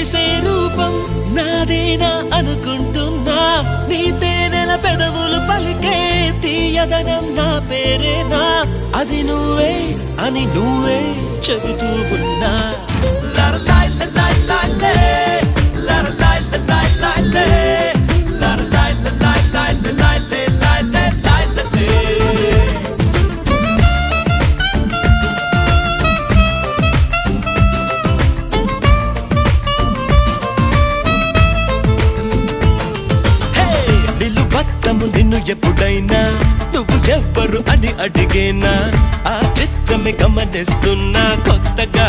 మెరిసే రూపం నాదేనా అనుకుంటున్నా నీ తేనెల పెదవులు పలికే తీయదనం నా పేరేనా అది నువ్వే అని నువ్వే చెబుతూ ఉన్నా నిన్ను ఎప్పుడైనా నువ్వు ఎవ్వరు అని అడిగేనా ఆ చిత్రమే గమనిస్తున్నా కొత్తగా